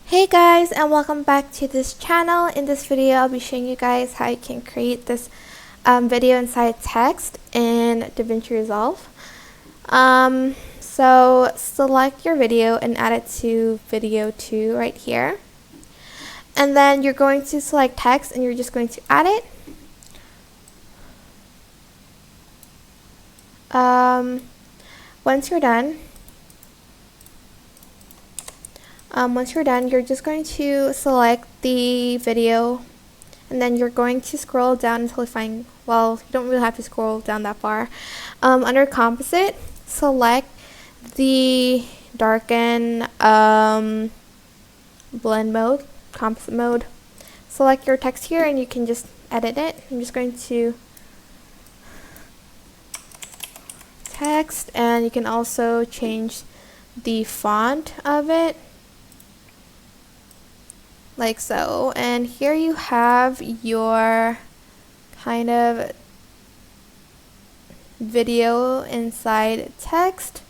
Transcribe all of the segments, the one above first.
Hey guys, and welcome back to this channel. In this video I'll be showing you guys how you can create this video inside text in DaVinci Resolve. So select your video and add it to video 2 right here, and then you're going to select text and you're just going to add it. Once you're done, you're just going to select the video, and then you're going to scroll down until you find, well, you don't really have to scroll down that far. Under composite, select the darken blend mode, composite mode. Select your text here and you can just edit it. I'm just going to text, and you can also change the font of it like so. And here you have your kind of video inside text.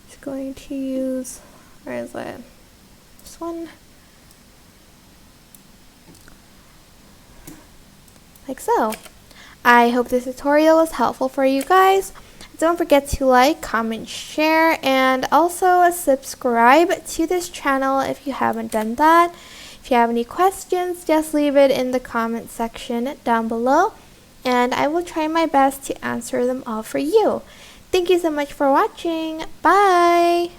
Just going to use, where is it? This one. Like so. I hope this tutorial was helpful for you guys. Don't forget to like, comment, share, and also subscribe to this channel if you haven't done that. If you have any questions, just leave it in the comment section down below, and I will try my best to answer them all for you. Thank you so much for watching. Bye!